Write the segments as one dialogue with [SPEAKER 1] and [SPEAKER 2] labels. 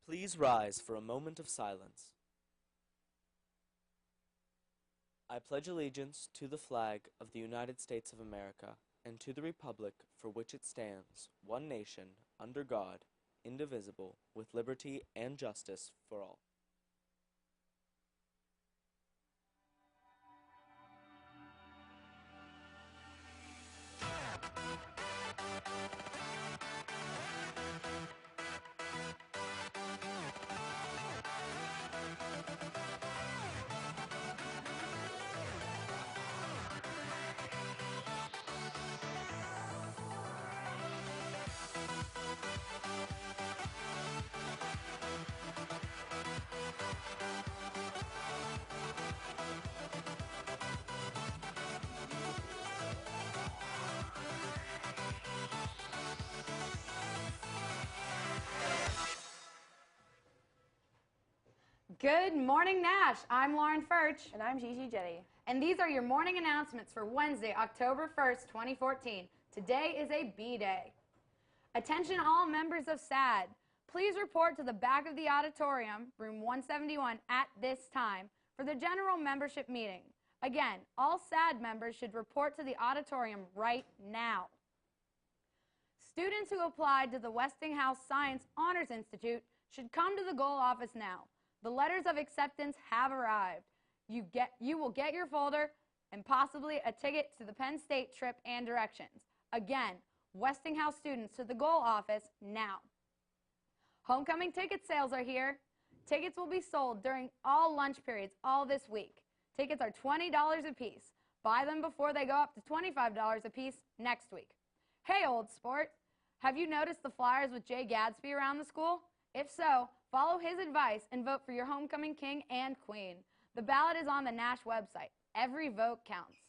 [SPEAKER 1] Please rise for a moment of silence. I pledge allegiance to the flag of the United States of America and to the republic for which it stands, one nation, under God, indivisible, with liberty and justice for all.
[SPEAKER 2] Good morning, Nash. I'm Lauren Furch.
[SPEAKER 3] And I'm Gigi Jetty.
[SPEAKER 2] And these are your morning announcements for Wednesday, October 1st, 2014. Today is a B-Day. Attention all members of SAD. Please report to the back of the auditorium, room 171, at this time for the general membership meeting. Again, all SAD members should report to the auditorium right now. Students who applied to the Westinghouse Science Honors Institute should come to the goal office now. The letters of acceptance have arrived. You will get your folder and possibly a ticket to the Penn State trip and directions. Again, Westinghouse students to the goal office now. Homecoming ticket sales are here. Tickets will be sold during all lunch periods all this week. Tickets are $20 a piece. Buy them before they go up to $25 a piece next week. Hey, old sport, have you noticed the flyers with Jay Gadsby around the school? If so, follow his advice and vote for your homecoming king and queen. The ballot is on the Nash website. Every vote counts.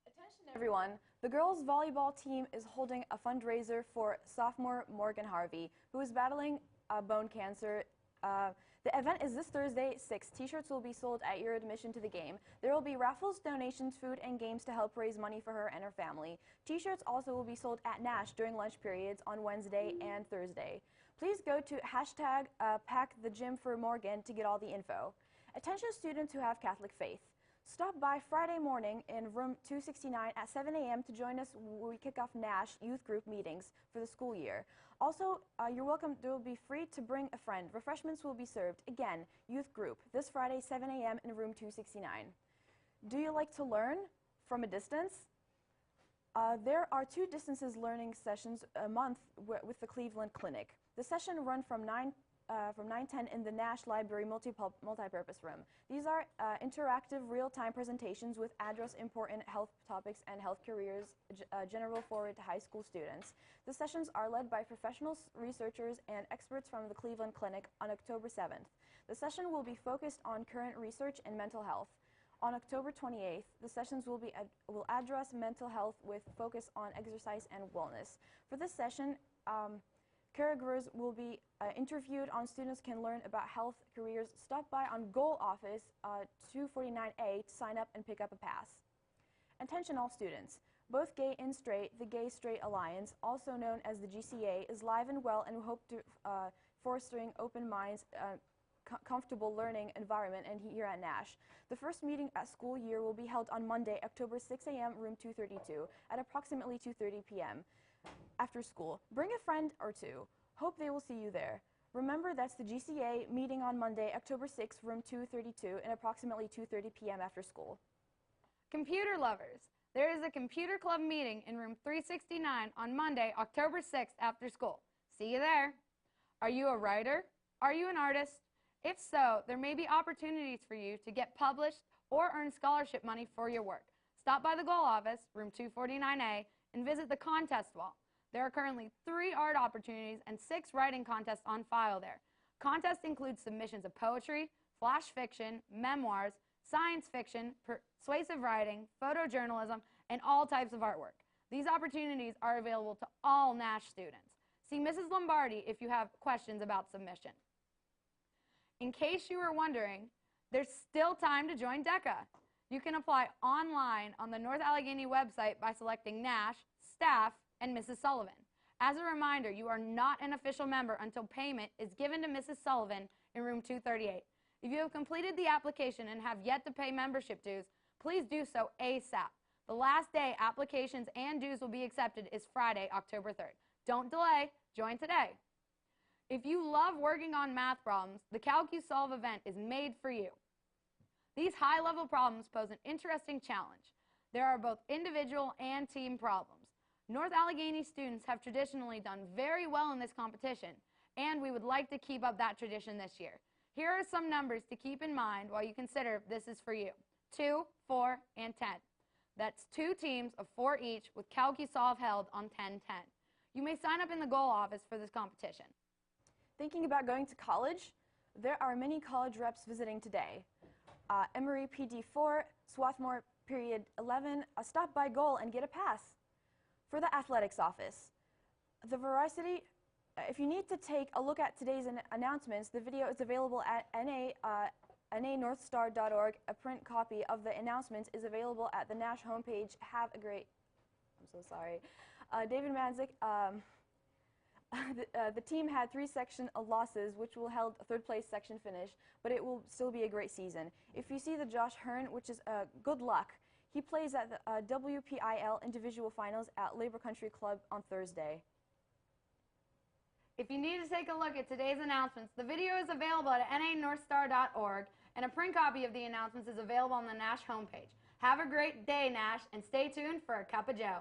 [SPEAKER 3] Attention everyone, the girls volleyball team is holding a fundraiser for sophomore Morgan Harvey, who is battling bone cancer. The event is this Thursday, 6. T-shirts will be sold at your admission to the game. There will be raffles, donations, food, and games to help raise money for her and her family. T-shirts also will be sold at Nash during lunch periods on Wednesday and Thursday. Please go to hashtag #PackTheGymForMorgan to get all the info. Attention students who have Catholic faith. Stop by Friday morning in room 269 at 7 a.m. to join us when we kick off Nash youth group meetings for the school year. Also, you're welcome. There will be free to bring a friend. Refreshments will be served. Again, youth group, this Friday, 7 a.m. in room 269. Do you like to learn from a distance? There are 2 distances learning sessions a month with the Cleveland Clinic. The session run from 9:10 in the Nash Library multi-purpose room. These are interactive, real-time presentations with address important health topics and health careers general forward to high school students. The sessions are led by professional researchers and experts from the Cleveland Clinic on October 7th. The session will be focused on current research in mental health. On October 28th, the sessions will address mental health with focus on exercise and wellness. For this session, caregivers will be interviewed on students can learn about health careers. Stop by on Goal Office 249A to sign up and pick up a pass. Attention all students. Both Gay and Straight, the Gay Straight Alliance, also known as the GCA, is live and well and we hope to fostering open minds, comfortable learning environment and here at Nash. The first meeting at school year will be held on Monday, October 6 a.m., room 232, at approximately 2:30 p.m. after school. Bring a friend or 2. Hope they will see you there. Remember, that's the GCA meeting on Monday, October 6, room 232, and approximately 2:30 p.m. after school.
[SPEAKER 2] Computer lovers, there is a computer club meeting in room 369 on Monday, October 6th after school. See you there. Are you a writer? Are you an artist? If so, there may be opportunities for you to get published or earn scholarship money for your work. Stop by the Goal Office, room 249A, and visit the contest wall. There are currently 3 art opportunities and 6 writing contests on file there. Contests include submissions of poetry, flash fiction, memoirs, science fiction, persuasive writing, photojournalism, and all types of artwork. These opportunities are available to all Nash students. See Mrs. Lombardi if you have questions about submission. In case you were wondering, there's still time to join DECA. You can apply online on the North Allegheny website by selecting Nash, Staff, and Mrs. Sullivan. As a reminder, you are not an official member until payment is given to Mrs. Sullivan in room 238. If you have completed the application and have yet to pay membership dues, please do so ASAP. The last day applications and dues will be accepted is Friday, October 3rd. Don't delay. Join today. If you love working on math problems, the CalcuSolve event is made for you. These high-level problems pose an interesting challenge. There are both individual and team problems. North Allegheny students have traditionally done very well in this competition, and we would like to keep up that tradition this year. Here are some numbers to keep in mind while you consider if this is for you. 2, 4, and 10. That's 2 teams of 4 each with CalcuSolve held on 10-10. You may sign up in the goal office for this competition.
[SPEAKER 3] Thinking about going to college? There are many college reps visiting today. Emory PD4, Swarthmore period 11, stop by goal and get a pass. For the athletics office, the varsity, if you need to take a look at today's announcements, the video is available at NAnorthstar.org. A print copy of the announcements is available at the Nash homepage. Have a great, I'm so sorry. David Manzik, the team had 3 section losses, which will held a 3rd place section finish, but it will still be a great season. If you see the Josh Hearn, which is good luck. He plays at the WPIL individual finals at Labor Country Club on Thursday.
[SPEAKER 2] If you need to take a look at today's announcements, the video is available at nanorthstar.org, and a print copy of the announcements is available on the Nash homepage. Have a great day, Nash, and stay tuned for a Cup of Joe.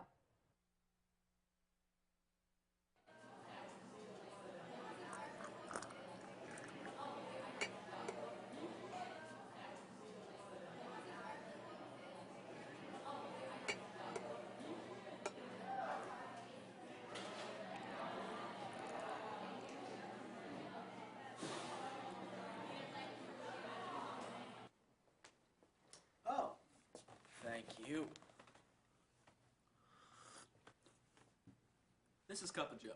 [SPEAKER 1] Oh, thank you. This is Cup of Joe.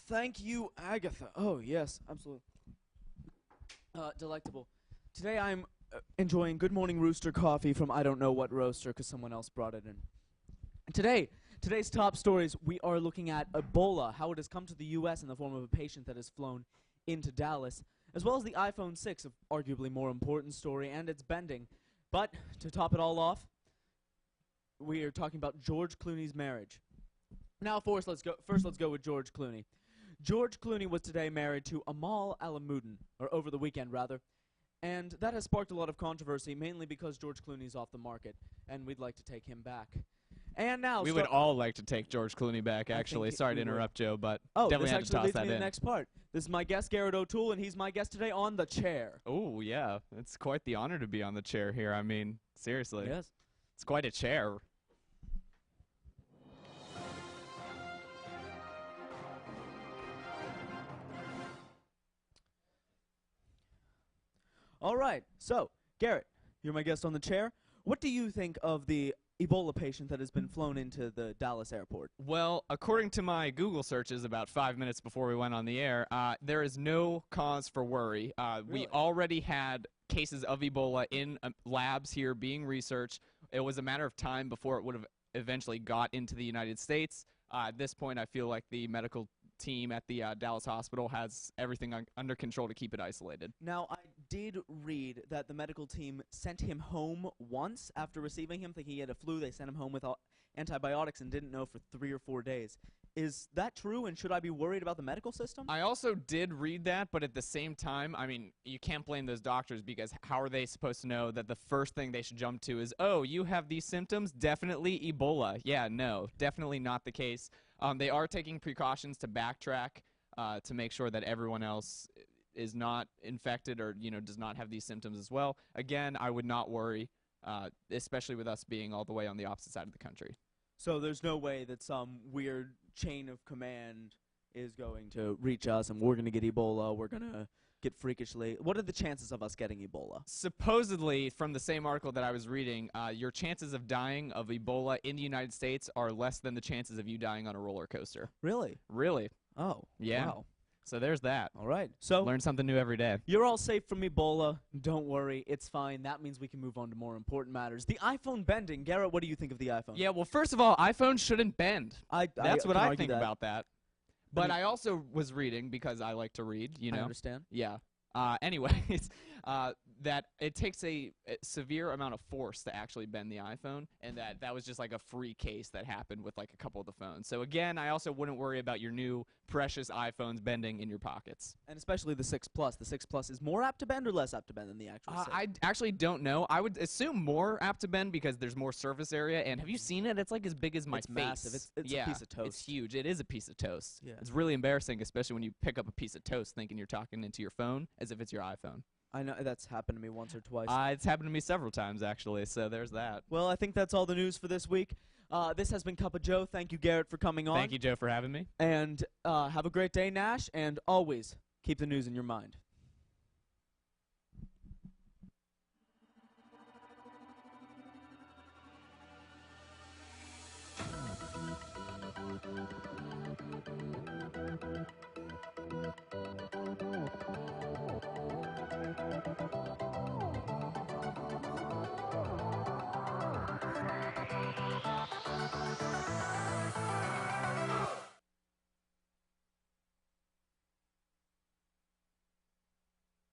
[SPEAKER 1] Thank you, Agatha. Oh, yes, absolutely. Delectable. Today I'm enjoying Good Morning Rooster coffee from I don't know what roaster because someone else brought it in. Today's top stories, we are looking at Ebola, how it has come to the U.S. in the form of a patient that has flown into Dallas, as well as the iPhone 6, an arguably more important story, and its bending. But to top it all off, we are talking about George Clooney's marriage. Now, first, let's go with George Clooney. George Clooney was today married to Amal Alamuddin, or over the weekend, rather. And that has sparked a lot of controversy, mainly because George Clooney's off the market, and we'd like to take him back. And now
[SPEAKER 4] we would all like to take George Clooney back, actually. Sorry to interrupt, Joe, but definitely had to toss that in.
[SPEAKER 1] This actually leads me to the next part. This is my guest, Garrett O'Toole, and he's my guest today on the chair.
[SPEAKER 4] Oh, yeah. It's quite the honor to be on the chair here. I mean, seriously.
[SPEAKER 1] Yes.
[SPEAKER 4] It's quite a chair.
[SPEAKER 1] All right. So, Garrett, you're my guest on the chair. What do you think of the Ebola patient that has been flown into the Dallas airport?
[SPEAKER 4] Well, according to my Google searches about 5 minutes before we went on the air, there is no cause for worry.
[SPEAKER 1] Really?
[SPEAKER 4] We already had cases of Ebola in labs here being researched. It was a matter of time before it would have eventually got into the United States. At this point, I feel like the medical team at the Dallas hospital has everything under control to keep it isolated.
[SPEAKER 1] Now, I did read that the medical team sent him home once after receiving him, thinking he had a flu. They sent him home with antibiotics and didn't know for 3 or 4 days. Is that true, and should I be worried about the medical system?
[SPEAKER 4] I also did read that, but at the same time, I mean, you can't blame those doctors because how are they supposed to know that the first thing they should jump to is, oh, you have these symptoms? Definitely Ebola. Yeah, no, definitely not the case. They are taking precautions to backtrack to make sure that everyone else is not infected or, does not have these symptoms as well. Again, I would not worry, especially with us being all the way on the opposite side of the country.
[SPEAKER 1] So there's no way that some weird chain of command is going to reach us and we're going to get Ebola, we're going to get freakishly. What are the chances of us getting Ebola?
[SPEAKER 4] Supposedly, from the same article that I was reading, your chances of dying of Ebola in the United States are less than the chances of you dying on a roller coaster.
[SPEAKER 1] Really?
[SPEAKER 4] Really.
[SPEAKER 1] Oh,
[SPEAKER 4] yeah.
[SPEAKER 1] Wow.
[SPEAKER 4] So there's that.
[SPEAKER 5] All right. So
[SPEAKER 4] Learn something new every day.
[SPEAKER 5] you're all safe from Ebola. Don't worry. It's fine. That means we can move on to more important matters. The iPhone bending. Garrett, what do you think of the iPhone?
[SPEAKER 4] Yeah, well, first of all, iPhones shouldn't bend. That's what
[SPEAKER 5] can
[SPEAKER 4] I
[SPEAKER 5] argue
[SPEAKER 4] think
[SPEAKER 5] that.
[SPEAKER 4] about that. But
[SPEAKER 5] mean-
[SPEAKER 4] I also was reading, because I like to read, you
[SPEAKER 5] I
[SPEAKER 4] know.
[SPEAKER 5] understand.
[SPEAKER 4] Yeah. Anyways, that it takes a severe amount of force to actually bend the iPhone, and that was just like a free case that happened with like a couple of the phones. So again, I also wouldn't worry about your new precious iPhones bending in your pockets.
[SPEAKER 5] And especially the 6 Plus. The 6 Plus is more apt to bend or less apt to bend than the actual 6?
[SPEAKER 4] I actually don't know. I would assume more apt to bend because there's more surface area. And have you seen it? It's like as big as my
[SPEAKER 5] It's
[SPEAKER 4] face.
[SPEAKER 5] massive. It's
[SPEAKER 4] yeah,
[SPEAKER 5] a piece of toast.
[SPEAKER 4] It's huge. It is a piece of toast.
[SPEAKER 5] Yeah.
[SPEAKER 4] It's really embarrassing, especially when you pick up a piece of toast thinking you're talking into your phone as if it's your iPhone.
[SPEAKER 5] I know that's happened to me once or twice.
[SPEAKER 4] It's happened to me several times, actually, so there's that.
[SPEAKER 5] Well, I think that's all the news for this week. This has been Cup of Joe. Thank you, Garrett, for coming on.
[SPEAKER 4] Thank you, Joe, for having me.
[SPEAKER 5] And have a great day, Nash. And always keep the news in your mind.